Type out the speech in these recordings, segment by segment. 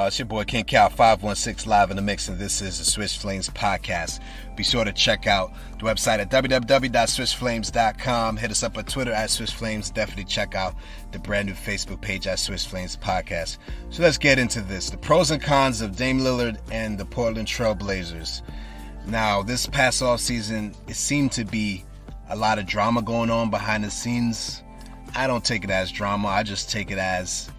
It's your boy King Cal 516 live in the mix, and this is the Swiss Flames podcast. Be sure to check out the website at www.swissflames.com. Hit us up on Twitter at Swiss Flames. Definitely check out the brand new Facebook page at Swiss Flames podcast. So let's get into this. The pros and cons of Dame Lillard and the Portland Trailblazers. Now, this past offseason, it seemed to be a lot of drama going on behind the scenes. I don't take it as drama. I just take it as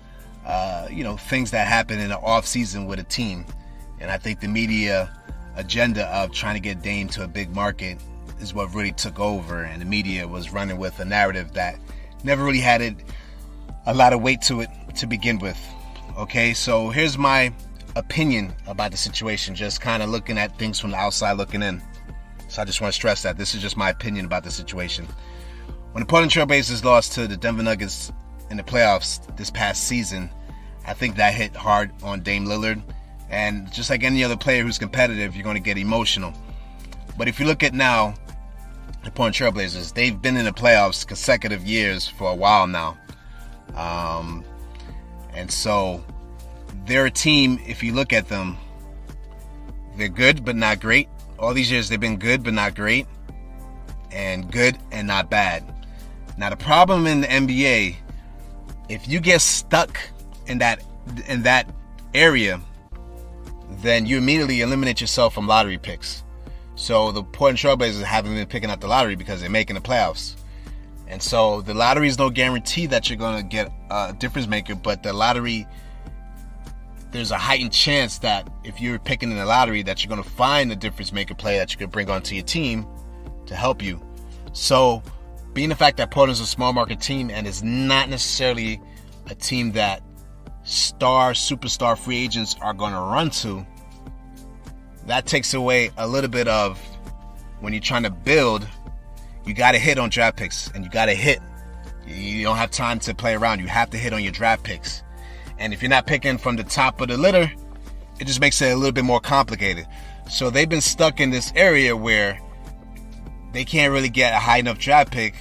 things that happen in the offseason with a team. And I think the media agenda of trying to get Dame to a big market is what really took over. And the media was running with a narrative that never really had a lot of weight to it to begin with. Okay, so here's my opinion about the situation, just kind of looking at things from the outside looking in. So I just want to stress that this is just my opinion about the situation. When the Portland Trailblazers lost to the Denver Nuggets in the playoffs this past season, I think that hit hard on Dame Lillard. And just like any other player who's competitive, you're going to get emotional. But if you look at now, the Portland Trailblazers, they've been in the playoffs consecutive years for a while now. And so they're a team, if you look at them, they're good but not great. All these years they've been good but not great, and good and not bad. Now the problem in the NBA, if you get stuck in that area, then you immediately eliminate yourself from lottery picks. So the Portland Trailblazers haven't been picking up the lottery because they're making the playoffs. And so the lottery is no guarantee that you're going to get a difference maker, but the lottery, there's a heightened chance that if you're picking in the lottery that you're going to find a difference maker player that you can bring onto your team to help you. So being the fact that Portland's a small market team and is not necessarily a team that superstar free agents are going to run to, that takes away a little bit of, when you're trying to build, you got to hit on draft picks, and you got to hit. You don't have time to play around. You have to hit on your draft picks. And if you're not picking from the top of the litter, it just makes it a little bit more complicated. So they've been stuck in this area where they can't really get a high enough draft pick,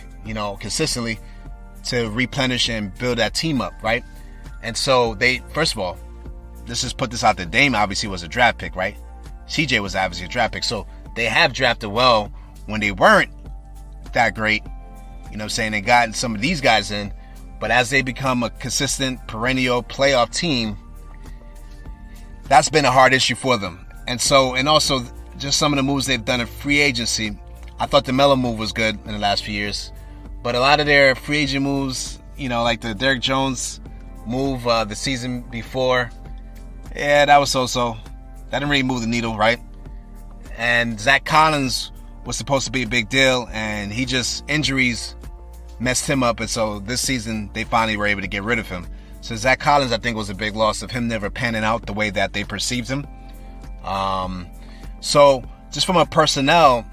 consistently to replenish and build that team up, right? And so first of all, let's just put this out there. Dame obviously was a draft pick, right? CJ was obviously a draft pick. So they have drafted well when they weren't that great. You know what I'm saying? They got some of these guys in. But as they become a consistent, perennial playoff team, that's been a hard issue for them. And also just some of the moves they've done in free agency. I thought the Melo move was good in the last few years. But a lot of their free agent moves, like the Derrick Jones move the season before, yeah, that was so-so. That didn't really move the needle, right? And Zach Collins was supposed to be a big deal, and injuries messed him up, and so this season they finally were able to get rid of him. So Zach Collins, I think, was a big loss of him never panning out the way that they perceived him. So just from a personnel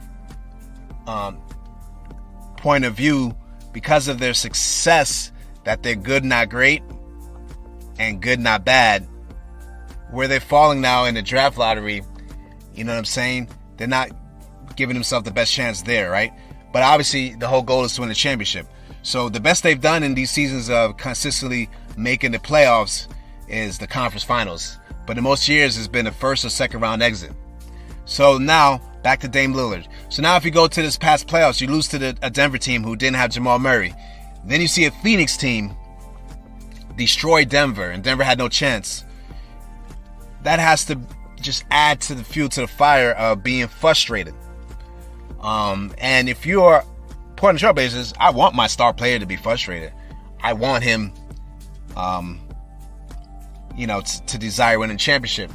point of view, because of their success, that they're good, not great, and good, not bad, where they're falling now in the draft lottery, you know what I'm saying? They're not giving themselves the best chance there, right? But obviously, the whole goal is to win the championship. So the best they've done in these seasons of consistently making the playoffs is the conference finals. But in most years, it's been a first or second round exit. So now, back to Dame Lillard. So now if you go to this past playoffs, you lose to a Denver team who didn't have Jamal Murray. Then you see a Phoenix team destroy Denver, and Denver had no chance. That has to just add to the fuel to the fire of being frustrated. And if you're Portland Trailblazers, I want my star player to be frustrated. I want him, to desire winning a championship.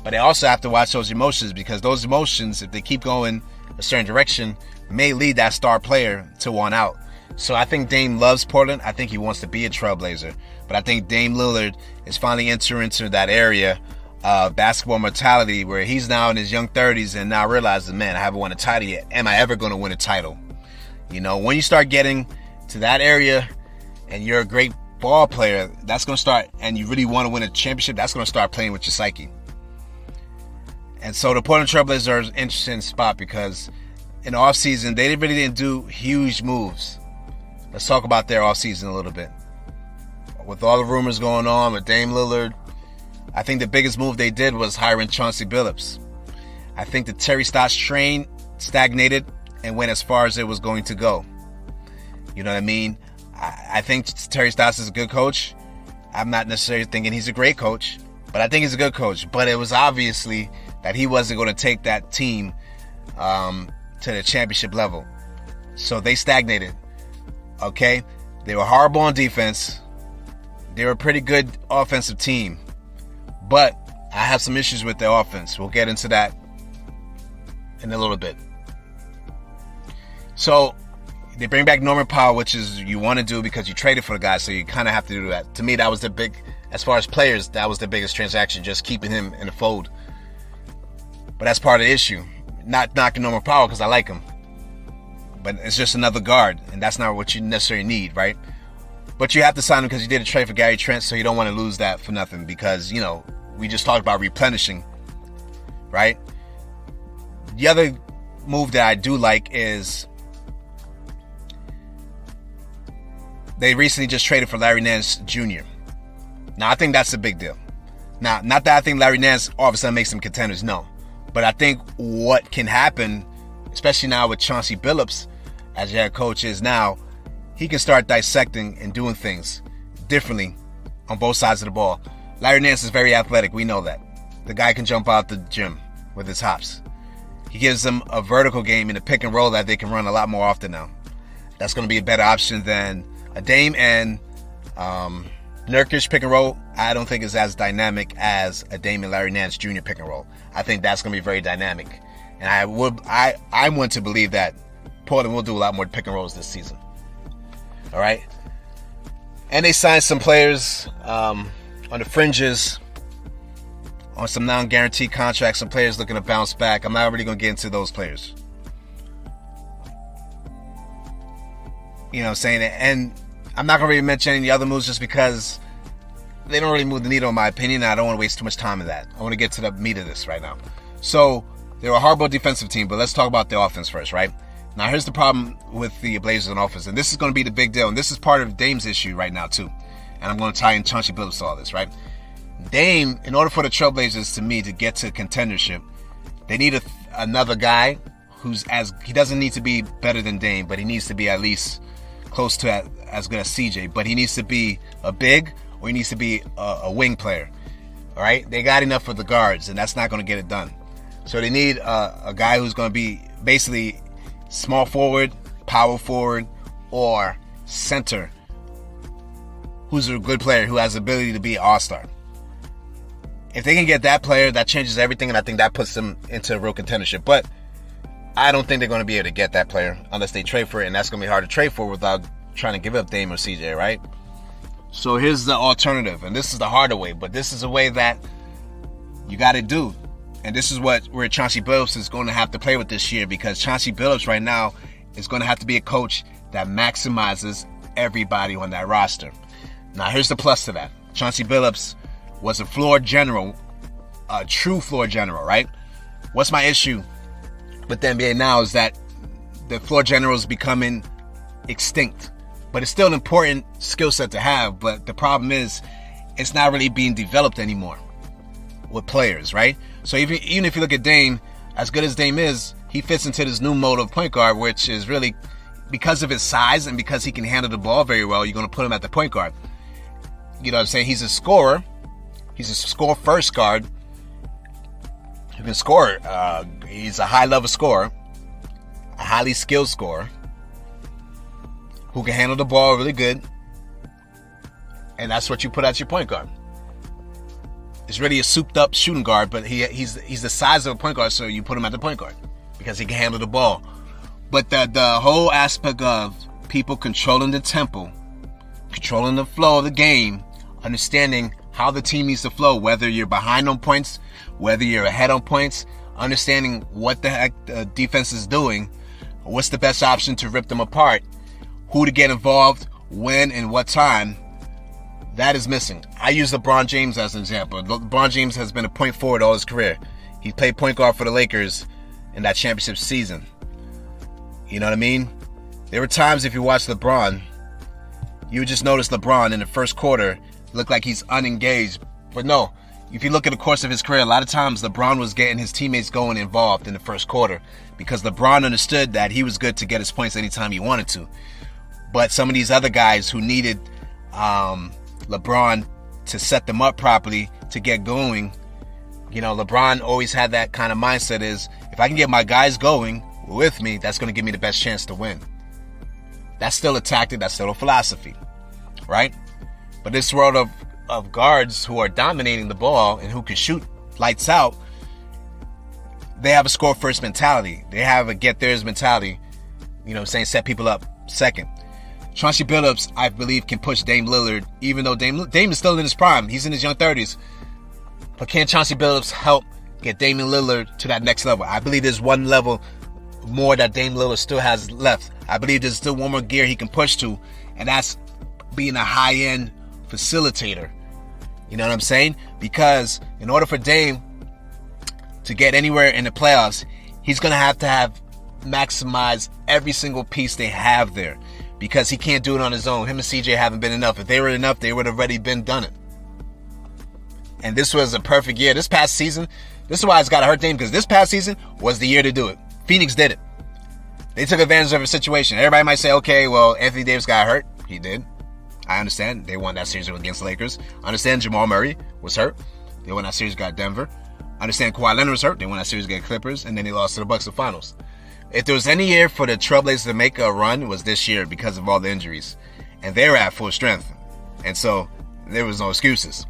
But I also have to watch those emotions, because those emotions, if they keep going a certain direction, may lead that star player to one out. So I think Dame loves Portland. I think he wants to be a Trailblazer. But I think Dame Lillard is finally entering into that area of basketball mortality where he's now in his young 30s and now realizes, man, I haven't won a title yet. Am I ever going to win a title? When you start getting to that area and you're a great ball player, that's going to start, and you really want to win a championship, that's going to start playing with your psyche. And so the Portland Trailblazers are an interesting spot because in the offseason, they really didn't do huge moves. Let's talk about their offseason a little bit. With all the rumors going on with Dame Lillard, I think the biggest move they did was hiring Chauncey Billups. I think the Terry Stotts train stagnated and went as far as it was going to go. You know what I mean? I think Terry Stotts is a good coach. I'm not necessarily thinking he's a great coach, but I think he's a good coach. But it was obviously that he wasn't going to take that team to the championship level. So they stagnated. Okay? They were horrible on defense. They were a pretty good offensive team. But I have some issues with their offense. We'll get into that in a little bit. So they bring back Norman Powell, which is you want to do because you traded for the guy, so you kind of have to do that. To me, that was the big, as far as players, that was the biggest transaction, just keeping him in the fold. But that's part of the issue. Not knocking Norman Powell because I like him. But it's just another guard, and that's not what you necessarily need, right? But you have to sign him because you did a trade for Gary Trent, so you don't want to lose that for nothing because, you know, we just talked about replenishing, right? The other move that I do like is they recently just traded for Larry Nance Jr. Now, I think that's a big deal. Now, not that I think Larry Nance all of a sudden makes them contenders, no. But I think what can happen, especially now with Chauncey Billups as your head coach is now, he can start dissecting and doing things differently on both sides of the ball. Larry Nance is very athletic. We know that. The guy can jump out the gym with his hops. He gives them a vertical game in a pick and roll that they can run a lot more often now. That's going to be a better option than a Dame and Nurkic pick and roll. I don't think is as dynamic as a Dame and Larry Nance Jr. pick and roll. I think that's going to be very dynamic. And I want to believe that Portland will do a lot more pick and rolls this season. All right. And they signed some players on the fringes on some non-guaranteed contracts. Some players looking to bounce back. I'm not really going to get into those players. You know what I'm saying? And I'm not going to really mention any other moves just because they don't really move the needle in my opinion. And I don't want to waste too much time in that. I want to get to the meat of this right now. So they're a horrible defensive team, but let's talk about the offense first, right? Now, here's the problem with the Blazers on offense, and this is going to be the big deal, and this is part of Dame's issue right now, too. And I'm going to tie in Chauncey Billups to all this, right? Dame, in order for the Trailblazers, to me, to get to contendership, they need another guy he doesn't need to be better than Dame, but he needs to be at least close to as good as CJ. But he needs to be a big, or he needs to be a wing player, all right? They got enough for the guards, and that's not going to get it done. So they need a guy who's going to be basically small forward, power forward, or center who's a good player who has the ability to be an all-star. If they can get that player, that changes everything, and I think that puts them into a real contendership. But I don't think they're going to be able to get that player unless they trade for it, and that's going to be hard to trade for without trying to give up Dame or CJ, right? So here's the alternative, and this is the harder way, but this is a way that you got to do. And this is where Chauncey Billups is going to have to play with this year, because Chauncey Billups right now is going to have to be a coach that maximizes everybody on that roster. Now, here's the plus to that. Chauncey Billups was a floor general, a true floor general, right? What's my issue with the NBA now is that the floor general is becoming extinct. But it's still an important skill set to have. But the problem is it's not really being developed anymore with players, right? So even if you look at Dame, as good as Dame is, he fits into this new mode of point guard, which is really because of his size and because he can handle the ball very well, you're going to put him at the point guard. You know what I'm saying? He's a scorer. He's a score-first guard. He can score. He's a high-level scorer, a highly skilled scorer who can handle the ball really good. And that's what you put at your point guard. It's really a souped-up shooting guard, but he's the size of a point guard, so you put him at the point guard because he can handle the ball. But the whole aspect of people controlling the tempo, controlling the flow of the game, understanding how the team needs to flow, whether you're behind on points, whether you're ahead on points, understanding what the heck the defense is doing, what's the best option to rip them apart, who to get involved, when and what time, that is missing. I use LeBron James as an example. LeBron James has been a point forward all his career. He played point guard for the Lakers in that championship season. You know what I mean? There were times if you watch LeBron, you would just notice LeBron in the first quarter look like he's unengaged. But no, if you look at the course of his career, a lot of times LeBron was getting his teammates going involved in the first quarter because LeBron understood that he was good to get his points anytime he wanted to. But some of these other guys who needed LeBron to set them up properly to get going, LeBron always had that kind of mindset is, if I can get my guys going with me, that's going to give me the best chance to win. That's still a tactic. That's still a philosophy, right? But this world of guards who are dominating the ball and who can shoot lights out, they have a score first mentality. They have a get theirs mentality, set people up second. Chauncey Billups, I believe, can push Dame Lillard, even though Dame is still in his prime. He's in his young 30s. But can Chauncey Billups help get Damian Lillard to that next level? I believe there's one level more that Dame Lillard still has left. I believe there's still one more gear he can push to, and that's being a high-end facilitator. You know what I'm saying? Because in order for Dame to get anywhere in the playoffs, he's going to have maximize every single piece they have there, because he can't do it on his own. Him and CJ haven't been enough. If they were enough, they would have already been done it. And this was a perfect year. This past season, this is why it's got to hurt Dame, because this past season was the year to do it. Phoenix did it. They took advantage of a situation. Everybody might say, okay, well, Anthony Davis got hurt. He did. I understand. They won that series against the Lakers. I understand Jamal Murray was hurt. They won that series against Denver. I understand Kawhi Leonard was hurt. They won that series against Clippers, and then they lost to the Bucks in the finals. If there was any year for the Trailblazers to make a run, it was this year because of all the injuries. And they were at full strength. And so there was no excuses.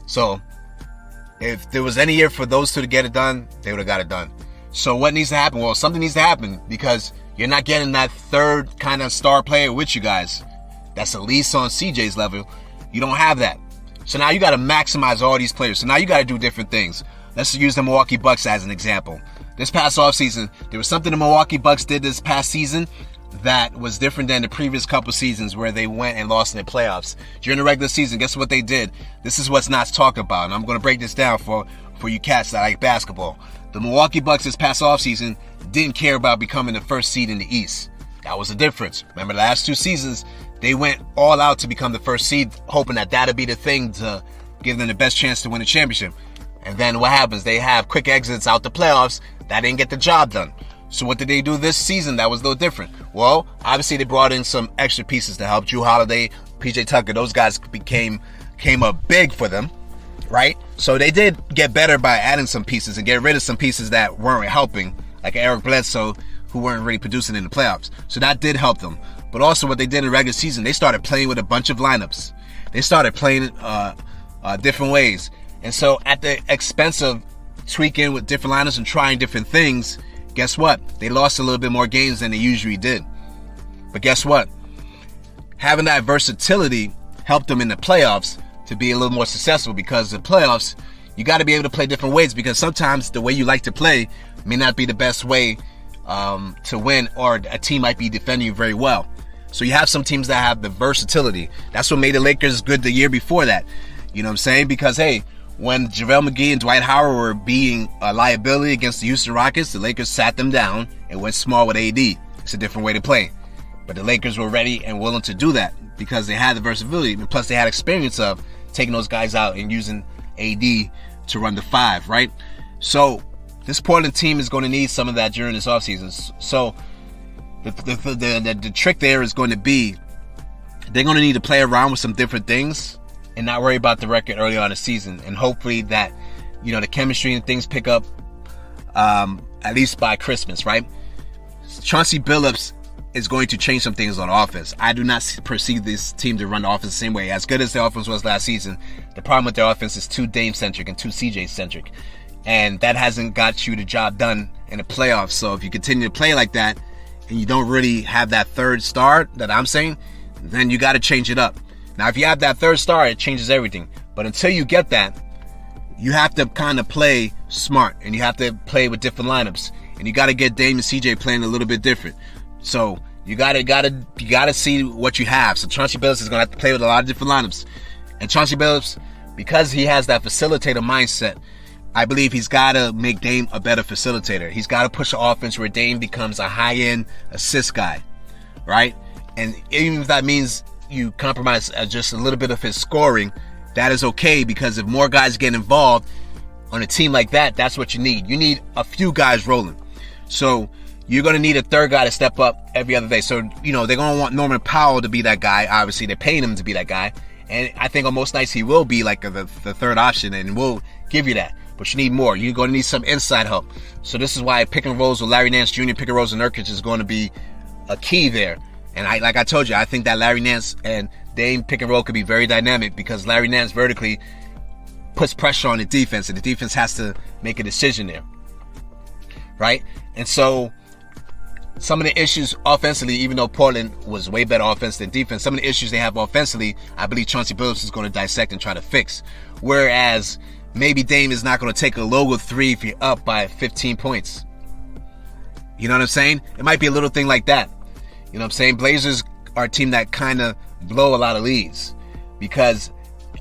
So if there was any year for those two to get it done, they would have got it done. So what needs to happen? Well, something needs to happen, because you're not getting that third kind of star player with you guys. That's at least on CJ's level. You don't have that. So now you got to maximize all these players. So now you got to do different things. Let's use the Milwaukee Bucks as an example. This past offseason, there was something the Milwaukee Bucks did this past season that was different than the previous couple seasons where they went and lost in the playoffs. During the regular season, guess what they did? This is what's not talked about, and I'm going to break this down for you cats that like basketball. The Milwaukee Bucks this past offseason didn't care about becoming the first seed in the East. That was the difference. Remember, the last two seasons, they went all out to become the first seed, hoping that that'd be the thing to give them the best chance to win a championship. And then what happens? They have quick exits out the playoffs. That didn't get the job done. So what did they do this season that was a little different? Well, obviously they brought in some extra pieces to help. Drew Holiday, PJ Tucker, those guys came up big for them, right? So they did get better by adding some pieces and get rid of some pieces that weren't helping, like Eric Bledsoe, who weren't really producing in the playoffs. So that did help them. But also what they did in the regular season, they started playing with a bunch of lineups. They started playing different ways. And so at the expense of tweaking with different lineups and trying different things, guess what? They lost a little bit more games than they usually did. But guess what? Having that versatility helped them in the playoffs to be a little more successful, because the playoffs, you got to be able to play different ways, because sometimes the way you like to play may not be the best way to win, or a team might be defending you very well. So you have some teams that have the versatility. That's what made the Lakers good the year before that. You know what I'm saying? Because, hey, when JaVale McGee and Dwight Howard were being a liability against the Houston Rockets, the Lakers sat them down and went small with AD. It's a different way to play. But the Lakers were ready and willing to do that because they had the versatility. And plus, they had experience of taking those guys out and using AD to run the five, right? So this Portland team is going to need some of that during this offseason. So the trick there is going to be, they're going to need to play around with some different things and not worry about the record early on in the season. And hopefully that, the chemistry and things pick up at least by Christmas, right? Chauncey Billups is going to change some things on offense. I do not perceive this team to run the offense the same way. As good as the offense was last season, the problem with their offense is too Dame-centric and too CJ-centric. And that hasn't got you the job done in the playoffs. So if you continue to play like that and you don't really have that third star that I'm saying, then you got to change it up. Now, if you have that third star, it changes everything. But until you get that, you have to kind of play smart, and you have to play with different lineups, and you got to get Dame and CJ playing a little bit different. So you gotta see what you have. So Chauncey Billups is gonna have to play with a lot of different lineups, and Chauncey Billups, because he has that facilitator mindset, I believe he's got to make Dame a better facilitator. He's got to push the offense where Dame becomes a high-end assist guy, right? And even if that means you compromise just a little bit of his scoring, that is okay, because if more guys get involved on a team like that, that's what you need. You need a few guys rolling. So you're going to need a third guy to step up every other day. So, they're going to want Norman Powell to be that guy. Obviously, they're paying him to be that guy. And I think on most nights he will be like the third option, and we'll give you that. But you need more. You're going to need some inside help. So this is why pick and rolls with Larry Nance Jr., pick and rolls with Nurkic is going to be a key there. And like I told you, I think that Larry Nance and Dame pick and roll could be very dynamic, because Larry Nance vertically puts pressure on the defense, and the defense has to make a decision there. Right? And so some of the issues offensively, even though Portland was way better offense than defense, some of the issues they have offensively, I believe Chauncey Billups is going to dissect and try to fix. Whereas maybe Dame is not going to take a logo three if you're up by 15 points. You know what I'm saying? It might be a little thing like that. You know what I'm saying? Blazers are a team that kind of blow a lot of leads, because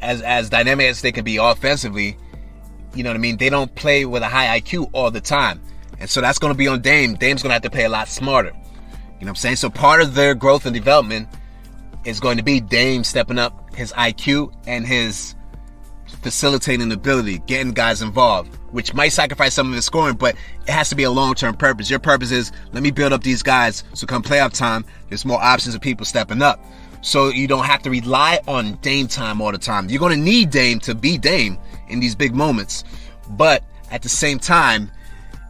as dynamic as they can be offensively, you know what I mean, they don't play with a high IQ all the time. And so that's going to be on Dame. Dame's going to have to play a lot smarter. You know what I'm saying? So part of their growth and development is going to be Dame stepping up his IQ and his facilitating ability, getting guys involved, which might sacrifice some of his scoring, but it has to be a long-term purpose. Your purpose is, let me build up these guys so come playoff time, there's more options of people stepping up. So you don't have to rely on Dame time all the time. You're going to need Dame to be Dame in these big moments. But at the same time,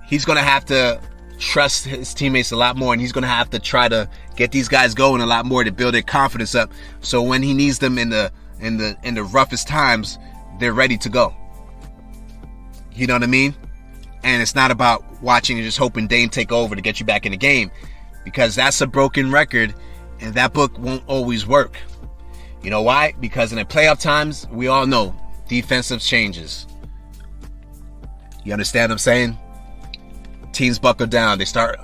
he's going to have to trust his teammates a lot more, and he's going to have to try to get these guys going a lot more to build their confidence up. So when he needs them in the roughest times, they're ready to go. You know what I mean? And it's not about watching and just hoping Dame take over to get you back in the game, because that's a broken record, and that book won't always work. You know why? Because in the playoff times, we all know defensive changes. You understand what I'm saying? Teams buckle down. They start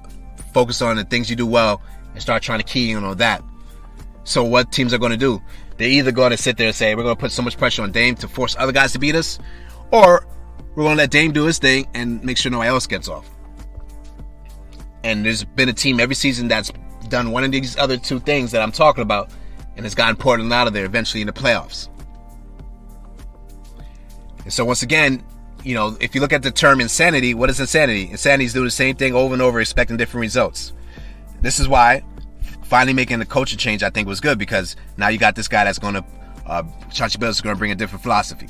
focus on the things you do well and start trying to key in on that. So what teams are going to do? They're either going to sit there and say, we're going to put so much pressure on Dame to force other guys to beat us, or we're going to let Dame do his thing and make sure nobody else gets off. And there's been a team every season that's done one of these other two things that I'm talking about, and has gotten Portland out of there eventually in the playoffs. And so once again, if you look at the term insanity, what is insanity? Insanity is doing the same thing over and over, expecting different results. This is why finally making the coaching change, I think, was good, because now you got this guy that's going to, Chauncey Billups is going to bring a different philosophy.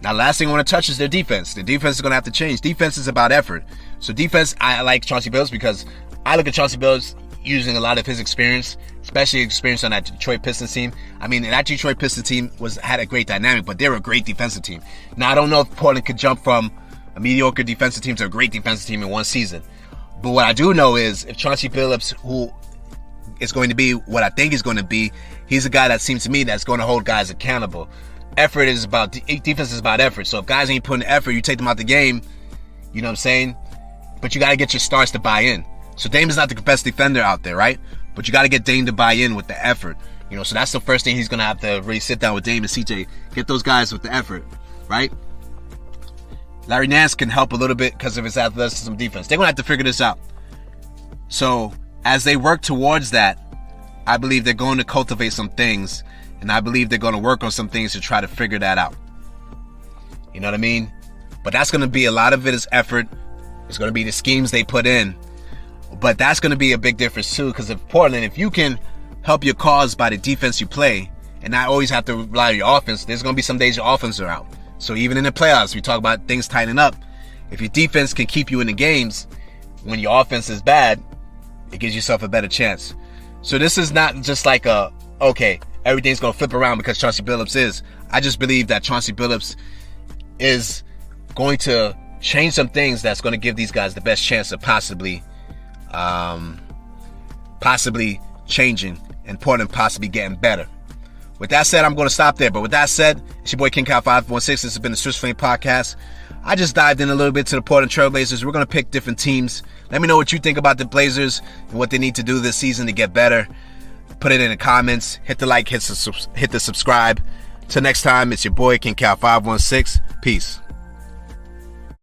Now, the last thing I want to touch is their defense. The defense is going to have to change. Defense is about effort. So defense, I like Chauncey Billups because I look at Chauncey Billups using a lot of his experience, especially experience on that Detroit Pistons team. I mean, that Detroit Pistons team had a great dynamic, but they were a great defensive team. Now, I don't know if Portland could jump from a mediocre defensive team to a great defensive team in one season. But what I do know is if Chauncey Billups, who is going to be what I think he's going to be, he's a guy that seems to me that's going to hold guys accountable. Defense is about effort. So if guys ain't putting effort, you take them out the game, you know what I'm saying? But you got to get your stars to buy in. So Dame is not the best defender out there, right? But you got to get Dame to buy in with the effort. So that's the first thing he's going to have to really sit down with Dame and CJ. Get those guys with the effort, right? Larry Nance can help a little bit because of his athleticism defense. They're going to have to figure this out. So as they work towards that, I believe they're going to cultivate some things, and I believe they're going to work on some things to try to figure that out. You know what I mean? But that's going to be, a lot of it is effort. It's going to be the schemes they put in. But that's going to be a big difference too, because if Portland, if you can help your cause by the defense you play and not always have to rely on your offense, there's going to be some days your offense are out. So even in the playoffs, we talk about things tightening up. If your defense can keep you in the games when your offense is bad, it gives yourself a better chance. So this is not just like everything's going to flip around because Chauncey Billups is. I just believe that Chauncey Billups is going to change some things that's going to give these guys the best chance of possibly changing and Portland possibly getting better. With that said, I'm going to stop there. But with that said, it's your boy King Kyle 516. This has been the Swiss Flame Podcast. I just dived in a little bit to the Portland Trailblazers. We're going to pick different teams. Let me know what you think about the Blazers and what they need to do this season to get better. Put it in the comments. Hit the like, hit the subscribe. Till next time, it's your boy King Kyle 516. Peace.